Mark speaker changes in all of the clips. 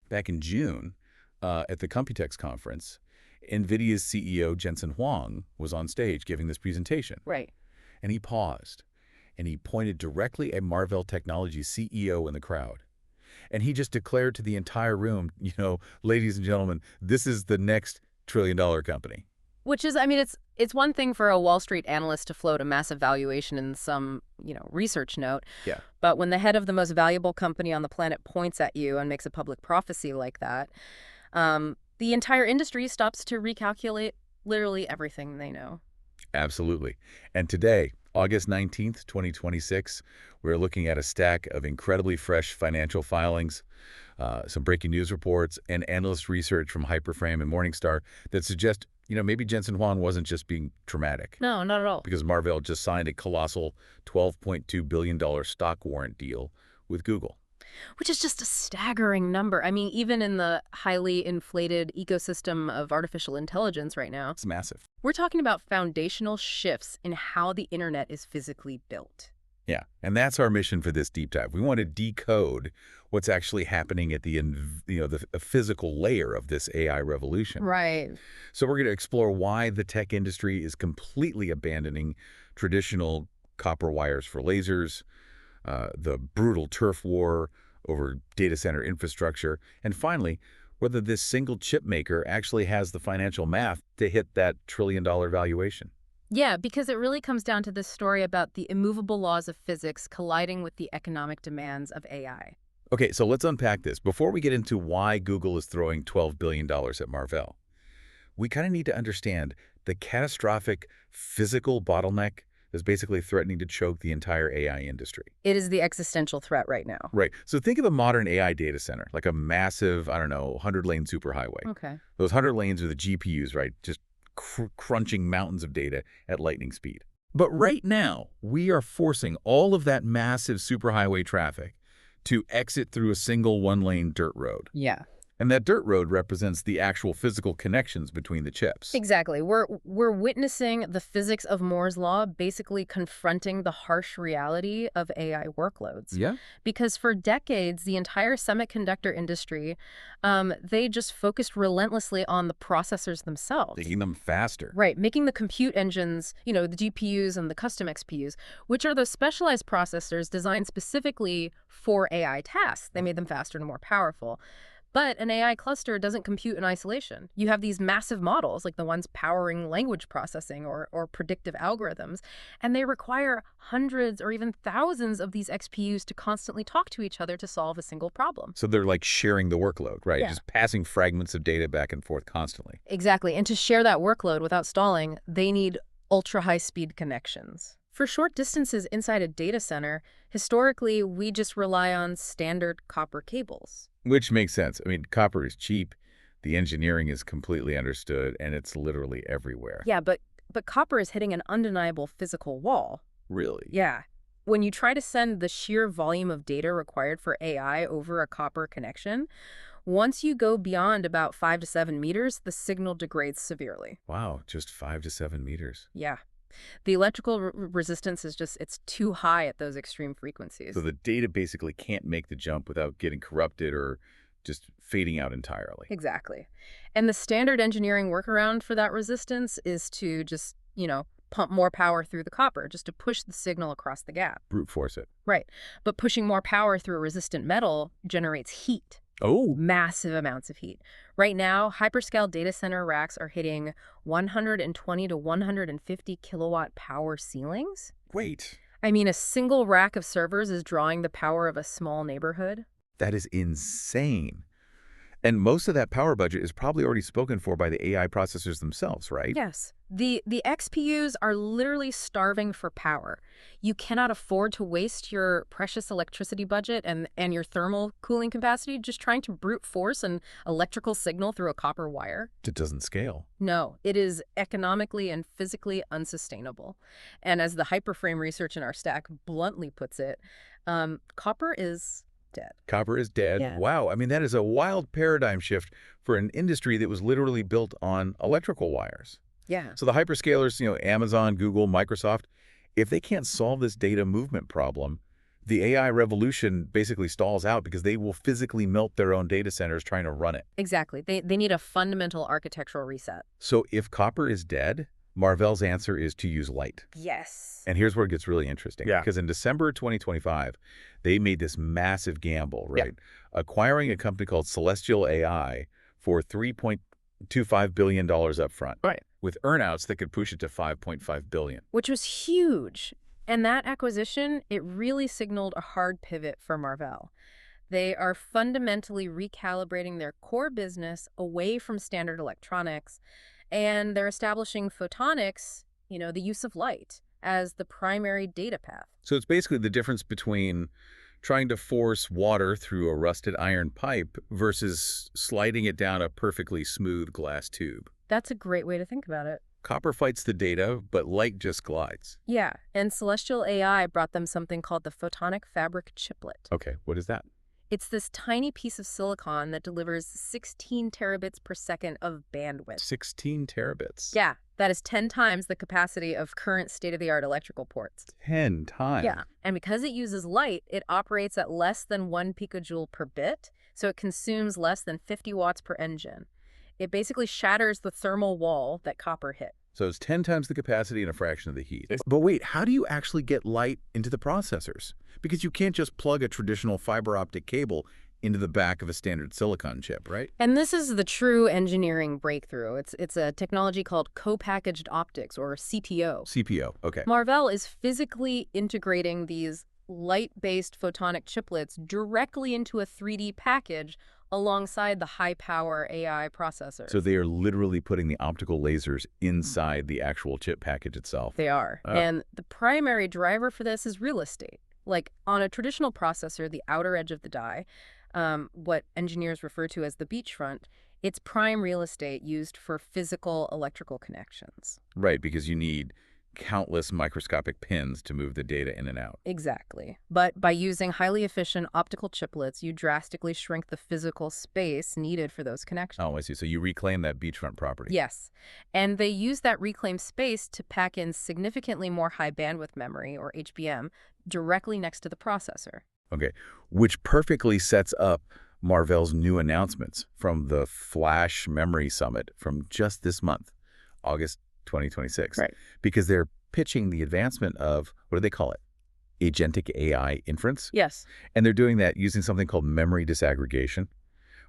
Speaker 1: back in June at the Computex conference, NVIDIA's CEO Jensen Huang was on stage giving this presentation.
Speaker 2: Right.
Speaker 1: And he paused, and he pointed directly at Marvell Technologies' CEO in the crowd. And he just declared to the entire room, ladies and gentlemen, this is the next trillion-dollar company.
Speaker 2: Which is, I mean, it's one thing for a Wall Street analyst to float a massive valuation in some, research note.
Speaker 1: Yeah.
Speaker 2: But when the head of the most valuable company on the planet points at you and makes a public prophecy like that, the entire industry stops to recalculate literally everything they know.
Speaker 1: Absolutely. And today, August 19th, 2026, we're looking at a stack of incredibly fresh financial filings, some breaking news reports, and analyst research from Hyperframe and Morningstar that suggest, maybe Jensen Huang wasn't just being dramatic.
Speaker 2: No, not at all.
Speaker 1: Because Marvell just signed a colossal $12.2 billion stock warrant deal with Google.
Speaker 2: Which is just a staggering number. I mean, even in the highly inflated ecosystem of artificial intelligence right now,
Speaker 1: It's massive.
Speaker 2: we're talking about foundational shifts in how the internet is physically built.
Speaker 1: Yeah, and that's our mission for this deep dive. We want to decode what's actually happening at the physical layer of this AI revolution.
Speaker 2: Right.
Speaker 1: So we're going to explore why the tech industry is completely abandoning traditional copper wires for lasers, the brutal turf war over data center infrastructure, and finally, whether this single chip maker actually has the financial math to hit that trillion-dollar valuation.
Speaker 2: Yeah, because it really comes down to this story about the immovable laws of physics colliding with the economic demands of AI.
Speaker 1: Okay, so let's unpack this. Before we get into why Google is throwing $12 billion at Marvell, we kind of need to understand the catastrophic physical bottleneck that's basically threatening to choke the entire AI industry.
Speaker 2: It is the existential threat right now.
Speaker 1: Right. So think of a modern AI data center, like a massive, 100-lane superhighway.
Speaker 2: Okay.
Speaker 1: Those 100 lanes are the GPUs, right? Just crunching mountains of data at lightning speed. But right now, we are forcing all of that massive superhighway traffic to exit through a single one-lane dirt road.
Speaker 2: Yeah.
Speaker 1: And that dirt road represents the actual physical connections between the chips.
Speaker 2: Exactly. We're witnessing the physics of Moore's law basically confronting the harsh reality of AI workloads.
Speaker 1: Yeah.
Speaker 2: Because for decades, the entire semiconductor industry, they just focused relentlessly on the processors themselves.
Speaker 1: Making them faster.
Speaker 2: Right, making the compute engines, the GPUs and the custom XPUs, which are those specialized processors designed specifically for AI tasks. They made them faster and more powerful. But an AI cluster doesn't compute in isolation. You have these massive models, like the ones powering language processing or predictive algorithms, and they require hundreds or even thousands of these XPUs to constantly talk to each other to solve a single problem.
Speaker 1: So they're like sharing the workload, right?
Speaker 2: Yeah.
Speaker 1: Just passing fragments of data back and forth constantly.
Speaker 2: Exactly, and to share that workload without stalling, they need ultra-high-speed connections. For short distances inside a data center, historically, we just rely on standard copper cables.
Speaker 1: Which makes sense. I mean, copper is cheap, the engineering is completely understood, and it's literally everywhere.
Speaker 2: Yeah, but copper is hitting an undeniable physical wall.
Speaker 1: Really?
Speaker 2: Yeah. When you try to send the sheer volume of data required for AI over a copper connection, once you go beyond about 5 to 7 meters, the signal degrades severely.
Speaker 1: Wow, just 5 to 7 meters.
Speaker 2: Yeah. The electrical resistance is it's too high at those extreme frequencies.
Speaker 1: So the data basically can't make the jump without getting corrupted or just fading out entirely.
Speaker 2: Exactly. And the standard engineering workaround for that resistance is to just, pump more power through the copper, just to push the signal across the gap.
Speaker 1: Brute force it.
Speaker 2: Right. But pushing more power through a resistant metal generates heat.
Speaker 1: Oh.
Speaker 2: Massive amounts of heat. Right now, hyperscale data center racks are hitting 120 to 150 kilowatt power ceilings.
Speaker 1: Wait.
Speaker 2: I mean, a single rack of servers is drawing the power of a small neighborhood.
Speaker 1: That is insane. And most of that power budget is probably already spoken for by the AI processors themselves, right?
Speaker 2: Yes. The XPUs are literally starving for power. You cannot afford to waste your precious electricity budget and your thermal cooling capacity just trying to brute force an electrical signal through a copper wire.
Speaker 1: It doesn't scale.
Speaker 2: No, it is economically and physically unsustainable. And as the Hyperframe research in our stack bluntly puts it, copper is dead.
Speaker 1: Copper is dead.
Speaker 2: Yeah.
Speaker 1: Wow. I mean, that is a wild paradigm shift for an industry that was literally built on electrical wires.
Speaker 2: Yeah.
Speaker 1: So the hyperscalers, Amazon, Google, Microsoft, if they can't solve this data movement problem, the AI revolution basically stalls out because they will physically melt their own data centers trying to run it.
Speaker 2: Exactly. They need a fundamental architectural reset.
Speaker 1: So if copper is dead, Marvell's answer is to use light.
Speaker 2: Yes.
Speaker 1: And here's where it gets really interesting.
Speaker 3: Yeah.
Speaker 1: Because in December 2025, they made this massive gamble, right? Acquiring a company called Celestial AI for $3.25 billion up front.
Speaker 3: Right.
Speaker 1: With earnouts that could push it to $5.5 billion.
Speaker 2: Which was huge. And that acquisition, it really signaled a hard pivot for Marvell. They are fundamentally recalibrating their core business away from standard electronics, and they're establishing photonics, the use of light, as the primary data path.
Speaker 1: So it's basically the difference between trying to force water through a rusted iron pipe versus sliding it down a perfectly smooth glass tube.
Speaker 2: That's a great way to think about it.
Speaker 1: Copper fights the data, but light just glides.
Speaker 2: Yeah, and Celestial AI brought them something called the photonic fabric chiplet.
Speaker 1: Okay, what is that?
Speaker 2: It's this tiny piece of silicon that delivers 16 terabits per second of bandwidth.
Speaker 1: 16 terabits.
Speaker 2: Yeah, that is 10 times the capacity of current state-of-the-art electrical ports.
Speaker 1: 10 times?
Speaker 2: Yeah, and because it uses light, it operates at less than 1 picojoule per bit, so it consumes less than 50 watts per engine. It basically shatters the thermal wall that copper hit.
Speaker 1: So it's 10 times the capacity and a fraction of the heat. But wait, how do you actually get light into the processors? Because you can't just plug a traditional fiber optic cable into the back of a standard silicon chip, right?
Speaker 2: And this is the true engineering breakthrough. It's a technology called co-packaged optics, or CPO.
Speaker 1: CPO, okay.
Speaker 2: Marvell is physically integrating these light-based photonic chiplets directly into a 3D package alongside the high-power AI processor.
Speaker 1: So they are literally putting the optical lasers inside the actual chip package itself.
Speaker 2: They are. And the primary driver for this is real estate. Like on a traditional processor, the outer edge of the die, what engineers refer to as the beachfront, it's prime real estate used for physical electrical connections.
Speaker 1: Right, because you need countless microscopic pins to move the data in and out.
Speaker 2: Exactly. But by using highly efficient optical chiplets, you drastically shrink the physical space needed for those connections.
Speaker 1: Oh, I see. So you reclaim that beachfront property.
Speaker 2: Yes. And they use that reclaimed space to pack in significantly more high bandwidth memory, or HBM, directly next to the processor.
Speaker 1: Okay, which perfectly sets up Marvell's new announcements from the Flash Memory Summit from just this month, August 2026.
Speaker 2: Right.
Speaker 1: Because they're pitching the advancement of, what do they call it? Agentic AI inference.
Speaker 2: Yes.
Speaker 1: And they're doing that using something called memory disaggregation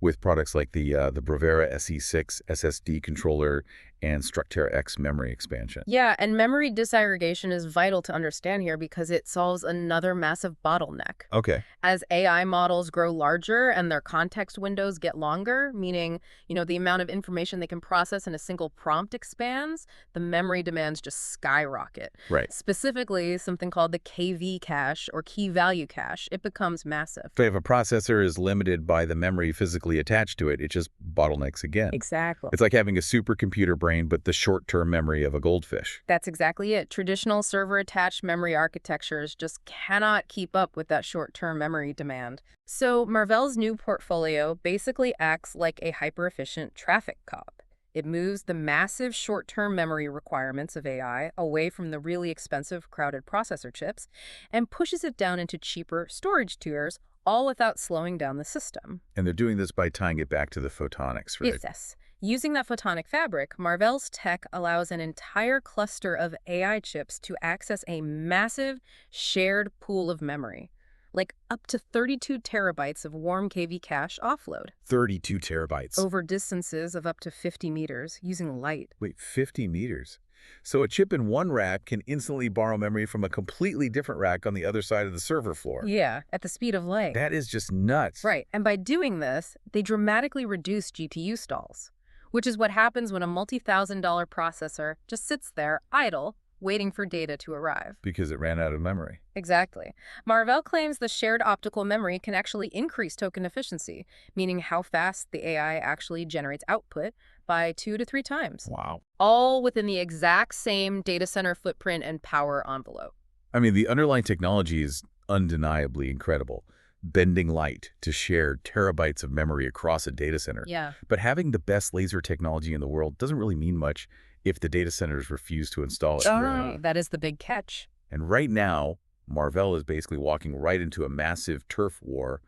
Speaker 1: with products like the Bravera SE6 SSD controller and Structera X memory expansion.
Speaker 2: Yeah, and memory disaggregation is vital to understand here because it solves another massive bottleneck.
Speaker 1: Okay.
Speaker 2: As AI models grow larger and their context windows get longer, meaning, the amount of information they can process in a single prompt expands, the memory demands just skyrocket.
Speaker 1: Right.
Speaker 2: Specifically, something called the KV cache, or key value cache, it becomes massive.
Speaker 1: So if a processor is limited by the memory physically attached to it, it just bottlenecks again.
Speaker 2: Exactly.
Speaker 1: It's like having a supercomputer brain, but the short-term memory of a goldfish.
Speaker 2: That's exactly it. Traditional server-attached memory architectures just cannot keep up with that short-term memory demand. So Marvell's new portfolio basically acts like a hyper-efficient traffic cop. It moves the massive short-term memory requirements of AI away from the really expensive crowded processor chips and pushes it down into cheaper storage tiers, all without slowing down the system.
Speaker 1: And they're doing this by tying it back to the photonics, right?
Speaker 2: Yes. Using that photonic fabric, Marvell's tech allows an entire cluster of AI chips to access a massive shared pool of memory, like up to 32 terabytes of warm KV cache offload.
Speaker 1: 32 terabytes.
Speaker 2: Over distances of up to 50 meters using light.
Speaker 1: Wait, 50 meters? So a chip in one rack can instantly borrow memory from a completely different rack on the other side of the server floor.
Speaker 2: Yeah, at the speed of light.
Speaker 1: That is just nuts.
Speaker 2: Right, and by doing this, they dramatically reduce GPU stalls, which is what happens when a multi-$1,000 processor just sits there idle, waiting for data to arrive.
Speaker 1: Because it ran out of memory.
Speaker 2: Exactly. Marvell claims the shared optical memory can actually increase token efficiency, meaning how fast the AI actually generates output, by 2 to 3 times.
Speaker 1: Wow.
Speaker 2: All within the exact same data center footprint and power envelope.
Speaker 1: I mean, the underlying technology is undeniably incredible. Bending light to share terabytes of memory across a data center.
Speaker 2: Yeah.
Speaker 1: But having the best laser technology in the world doesn't really mean much if the data centers refuse to install it.
Speaker 2: Right. That is the big catch.
Speaker 1: And right now, Marvell is basically walking right into a massive turf war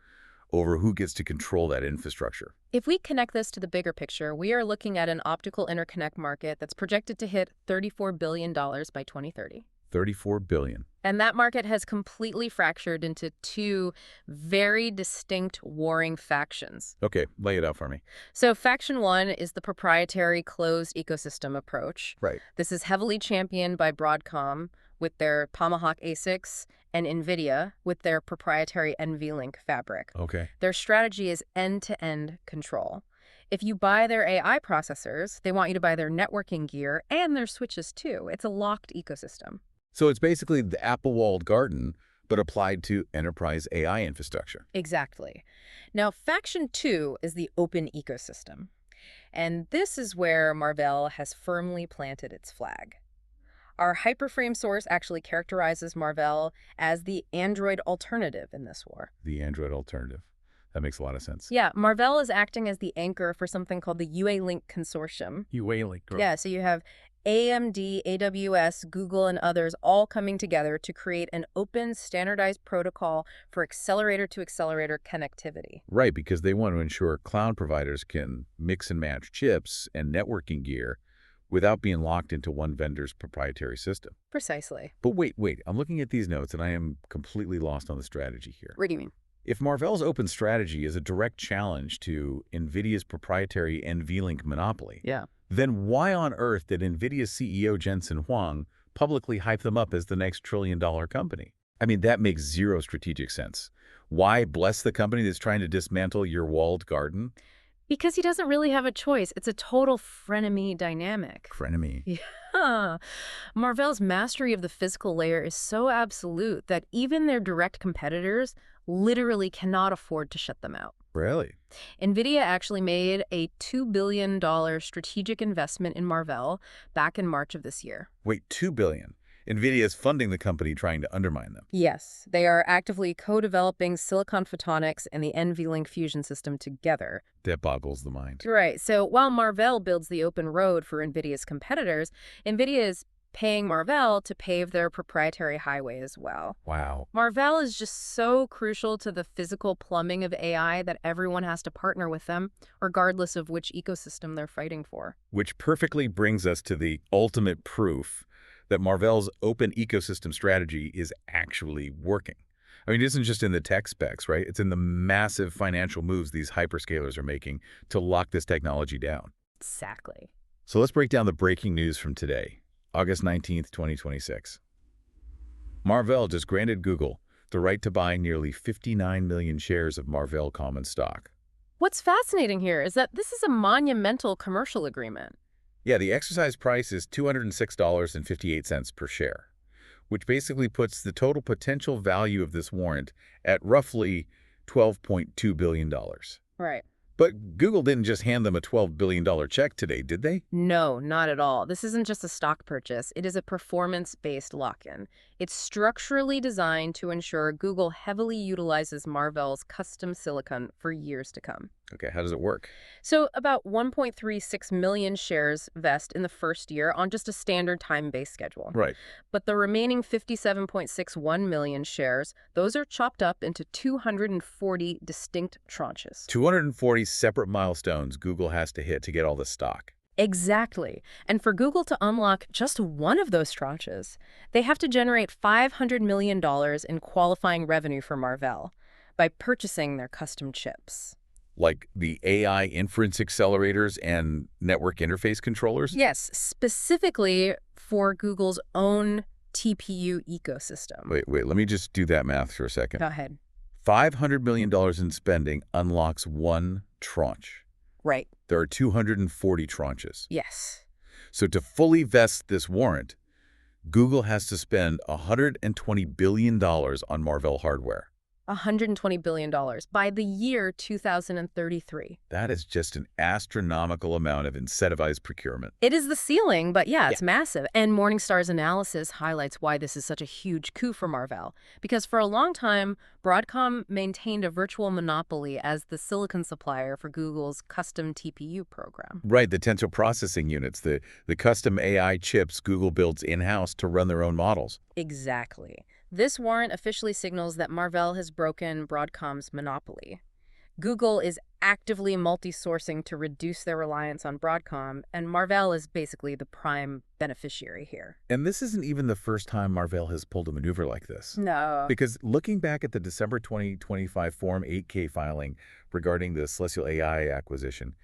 Speaker 1: over who gets to control that infrastructure.
Speaker 2: If we connect this to the bigger picture, we are looking at an optical interconnect market that's projected to hit $34 billion by 2030.
Speaker 1: $34 billion.
Speaker 2: And that market has completely fractured into two very distinct warring factions.
Speaker 1: Okay, lay it out for me.
Speaker 2: So faction one is the proprietary closed ecosystem approach.
Speaker 1: Right.
Speaker 2: This is heavily championed by Broadcom with their Tomahawk ASICs and NVIDIA with their proprietary NVLink fabric.
Speaker 1: Okay.
Speaker 2: Their strategy is end-to-end control. If you buy their AI processors, they want you to buy their networking gear and their switches too. It's a locked ecosystem.
Speaker 1: So it's basically the Apple walled garden, but applied to enterprise AI infrastructure.
Speaker 2: Exactly. Now, faction two is the open ecosystem. And this is where Marvell has firmly planted its flag. Our hyperframe source actually characterizes Marvell as the Android alternative in this war.
Speaker 1: The Android alternative. That makes a lot of sense.
Speaker 2: Yeah, Marvell is acting as the anchor for something called the UA-Link Consortium.
Speaker 1: UA-Link.
Speaker 2: Yeah, so you have AMD, AWS, Google, and others all coming together to create an open, standardized protocol for accelerator-to-accelerator connectivity.
Speaker 1: Right, because they want to ensure cloud providers can mix and match chips and networking gear without being locked into one vendor's proprietary system.
Speaker 2: Precisely.
Speaker 1: But wait, I'm looking at these notes and I am completely lost on the strategy here.
Speaker 2: What do you mean?
Speaker 1: If Marvell's open strategy is a direct challenge to NVIDIA's proprietary NVLink monopoly, then why on earth did NVIDIA's CEO Jensen Huang publicly hype them up as the next trillion-dollar company? I mean, that makes zero strategic sense. Why bless the company that's trying to dismantle your walled garden?
Speaker 2: Because he doesn't really have a choice. It's a total frenemy dynamic.
Speaker 1: Frenemy.
Speaker 2: Yeah. Marvell's mastery of the physical layer is so absolute that even their direct competitors literally cannot afford to shut them out.
Speaker 1: Really?
Speaker 2: NVIDIA actually made a $2 billion strategic investment in Marvell back in March of this year.
Speaker 1: Wait, $2 billion? NVIDIA is funding the company trying to undermine them.
Speaker 2: Yes, they are actively co-developing silicon photonics and the NVLink fusion system together.
Speaker 1: That boggles the mind.
Speaker 2: Right, so while Marvell builds the open road for NVIDIA's competitors, NVIDIA is paying Marvell to pave their proprietary highway as well.
Speaker 1: Wow.
Speaker 2: Marvell is just so crucial to the physical plumbing of AI that everyone has to partner with them, regardless of which ecosystem they're fighting for.
Speaker 1: Which perfectly brings us to the ultimate proof that Marvell's open ecosystem strategy is actually working. I mean, it isn't just in the tech specs, right? It's in the massive financial moves these hyperscalers are making to lock this technology down.
Speaker 2: Exactly.
Speaker 1: So let's break down the breaking news from today, August 19th, 2026. Marvell just granted Google the right to buy nearly 59 million shares of Marvell common stock.
Speaker 2: What's fascinating here is that this is a monumental commercial agreement.
Speaker 1: Yeah, the exercise price is $206.58 per share, which basically puts the total potential value of this warrant at roughly $12.2 billion.
Speaker 2: Right.
Speaker 1: But Google didn't just hand them a $12 billion check today, did they?
Speaker 2: No, not at all. This isn't just a stock purchase. It is a performance-based lock-in. It's structurally designed to ensure Google heavily utilizes Marvell's custom silicon for years to come.
Speaker 1: Okay, how does it work?
Speaker 2: So about 1.36 million shares vest in the first year on just a standard time-based schedule.
Speaker 1: Right.
Speaker 2: But the remaining 57.61 million shares, those are chopped up into 240 distinct tranches.
Speaker 1: 240 separate milestones Google has to hit to get all the stock.
Speaker 2: Exactly. And for Google to unlock just one of those tranches, they have to generate $500 million in qualifying revenue for Marvell by purchasing their custom chips.
Speaker 1: Like the AI inference accelerators and network interface controllers?
Speaker 2: Yes, specifically for Google's own TPU ecosystem.
Speaker 1: Wait, let me just do that math for a second.
Speaker 2: Go ahead.
Speaker 1: $500 million in spending unlocks one tranche.
Speaker 2: Right.
Speaker 1: There are 240 tranches.
Speaker 2: Yes.
Speaker 1: So to fully vest this warrant, Google has to spend $120 billion on Marvell hardware.
Speaker 2: $120 billion by the year 2033.
Speaker 1: That is just an astronomical amount of incentivized procurement.
Speaker 2: It is the ceiling, but yeah, it's massive. And Morningstar's analysis highlights why this is such a huge coup for Marvell. Because for a long time, Broadcom maintained a virtual monopoly as the silicon supplier for Google's custom TPU program.
Speaker 1: Right, the tensor processing units, the custom AI chips Google builds in-house to run their own models.
Speaker 2: Exactly. This warrant officially signals that Marvell has broken Broadcom's monopoly. Google is actively multi-sourcing to reduce their reliance on Broadcom, and Marvell is basically the prime beneficiary here.
Speaker 1: And this isn't even the first time Marvell has pulled a maneuver like this.
Speaker 2: No.
Speaker 1: Because looking back at the December 2025 Form 8K filing regarding the Celestial AI acquisition,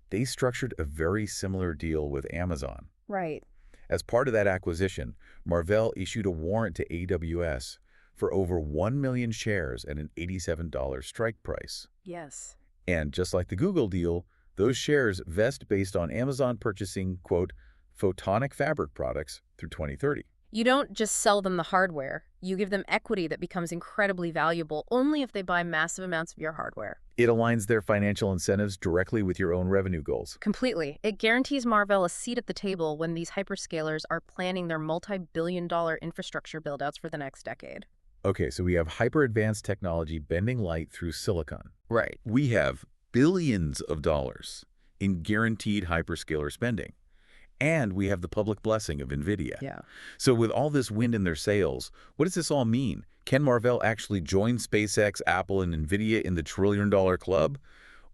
Speaker 1: they structured a very similar deal with Amazon.
Speaker 2: Right.
Speaker 1: As part of that acquisition, Marvell issued a warrant to AWS for over 1 million shares at an $87 strike price.
Speaker 2: Yes.
Speaker 1: And just like the Google deal, those shares vest based on Amazon purchasing, quote, photonic fabric products through 2030.
Speaker 2: You don't just sell them the hardware. You give them equity that becomes incredibly valuable only if they buy massive amounts of your hardware.
Speaker 1: It aligns their financial incentives directly with your own revenue goals.
Speaker 2: Completely. It guarantees Marvell a seat at the table when these hyperscalers are planning their multi-billion-dollar infrastructure buildouts for the next decade.
Speaker 1: Okay, so we have hyper-advanced technology bending light through silicon.
Speaker 2: Right.
Speaker 1: We have billions of dollars in guaranteed hyperscaler spending. And we have the public blessing of NVIDIA.
Speaker 2: Yeah.
Speaker 1: So with all this wind in their sails, what does this all mean? Can Marvell actually join SpaceX, Apple, and NVIDIA in the trillion-dollar club?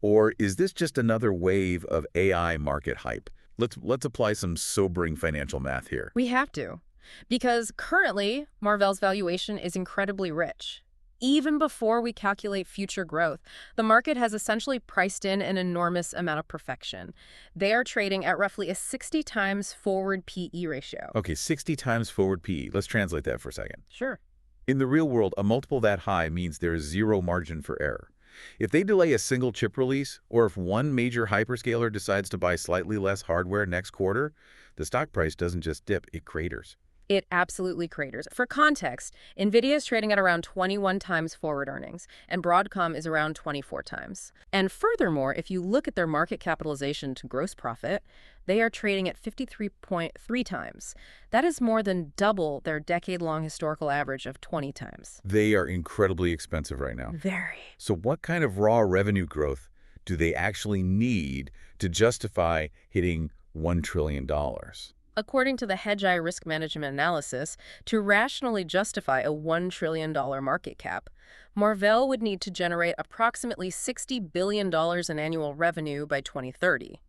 Speaker 1: Or is this just another wave of AI market hype? Let's apply some sobering financial math here.
Speaker 2: We have to. Because currently, Marvell's valuation is incredibly rich. Even before we calculate future growth, the market has essentially priced in an enormous amount of perfection. They are trading at roughly a 60 times forward PE ratio.
Speaker 1: Okay, 60 times forward PE. Let's translate that for a second.
Speaker 2: Sure.
Speaker 1: In the real world, a multiple that high means there is zero margin for error. If they delay a single chip release, or if one major hyperscaler decides to buy slightly less hardware next quarter, the stock price doesn't just dip, it craters.
Speaker 2: It absolutely craters. For context, NVIDIA is trading at around 21 times forward earnings, and Broadcom is around 24 times. And furthermore, if you look at their market capitalization to gross profit, they are trading at 53.3 times. That is more than double their decade-long historical average of 20 times.
Speaker 1: They are incredibly expensive right now.
Speaker 2: Very.
Speaker 1: So what kind of raw revenue growth do they actually need to justify hitting $1 trillion?
Speaker 2: According to the Hedgeye risk management analysis, to rationally justify a $1 trillion market cap, Marvell would need to generate approximately $60 billion in annual revenue by 2030,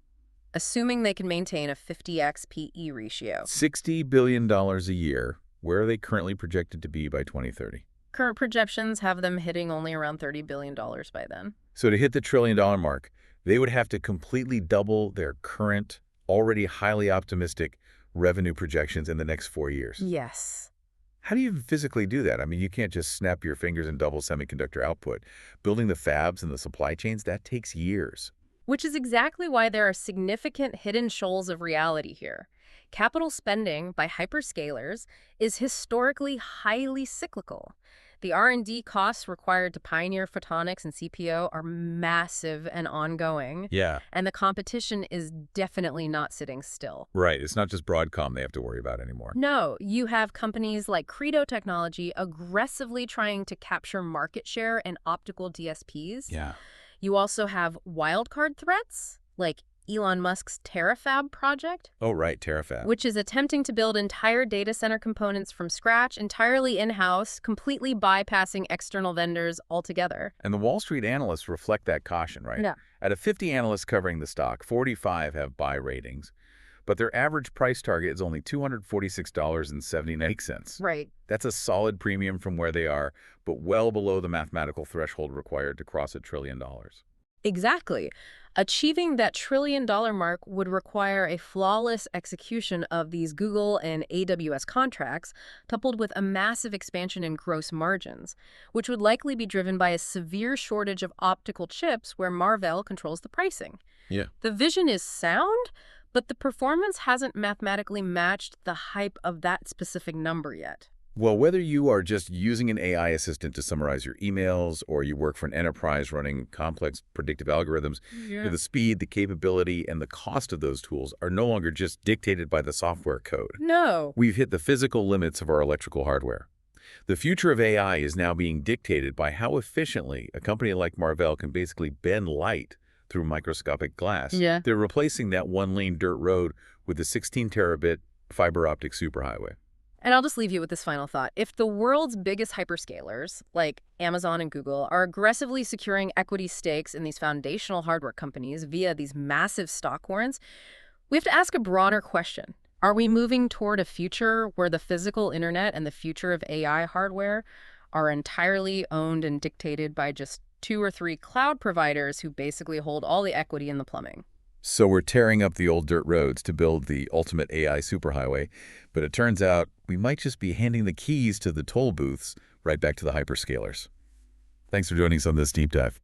Speaker 2: assuming they can maintain a 50x PE ratio.
Speaker 1: $60 billion a year. Where are they currently projected to be by 2030?
Speaker 2: Current projections have them hitting only around $30 billion by then.
Speaker 1: So to hit the trillion-dollar mark, they would have to completely double their current, already highly optimistic revenue projections in the next 4 years.
Speaker 2: Yes.
Speaker 1: How do you physically do that? I mean, you can't just snap your fingers and double semiconductor output. Building the fabs and the supply chains, that takes years.
Speaker 2: Which is exactly why there are significant hidden shoals of reality here. Capital spending by hyperscalers is historically highly cyclical. The R&D costs required to pioneer photonics and CPO are massive and ongoing.
Speaker 1: Yeah.
Speaker 2: And the competition is definitely not sitting still.
Speaker 1: Right. It's not just Broadcom they have to worry about anymore.
Speaker 2: No, you have companies like Credo Technology aggressively trying to capture market share in optical DSPs.
Speaker 1: Yeah.
Speaker 2: You also have wildcard threats like Elon Musk's Terafab project.
Speaker 1: Oh, right, Terafab.
Speaker 2: Which is attempting to build entire data center components from scratch, entirely in-house, completely bypassing external vendors altogether.
Speaker 1: And the Wall Street analysts reflect that caution, right?
Speaker 2: Yeah.
Speaker 1: Out of 50 analysts covering the stock, 45 have buy ratings, but their average price target is only $246.79.
Speaker 2: Right.
Speaker 1: That's a solid premium from where they are, but well below the mathematical threshold required to cross $1 trillion.
Speaker 2: Exactly. Achieving that $1 trillion mark would require a flawless execution of these Google and AWS contracts, coupled with a massive expansion in gross margins, which would likely be driven by a severe shortage of optical chips where Marvell controls the pricing.
Speaker 1: Yeah.
Speaker 2: The vision is sound, but the performance hasn't mathematically matched the hype of that specific number yet.
Speaker 1: Well, whether you are just using an AI assistant to summarize your emails or you work for an enterprise running complex predictive algorithms, the speed, the capability, and the cost of those tools are no longer just dictated by the software code.
Speaker 2: No.
Speaker 1: We've hit the physical limits of our electrical hardware. The future of AI is now being dictated by how efficiently a company like Marvell can basically bend light through microscopic glass.
Speaker 2: Yeah.
Speaker 1: They're replacing that one-lane dirt road with a 16 terabit fiber optic superhighway.
Speaker 2: And I'll just leave you with this final thought. If the world's biggest hyperscalers, like Amazon and Google, are aggressively securing equity stakes in these foundational hardware companies via these massive stock warrants, we have to ask a broader question. Are we moving toward a future where the physical internet and the future of AI hardware are entirely owned and dictated by just two or three cloud providers who basically hold all the equity in the plumbing?
Speaker 1: So we're tearing up the old dirt roads to build the ultimate AI superhighway, but it turns out we might just be handing the keys to the toll booths right back to the hyperscalers. Thanks for joining us on this deep dive.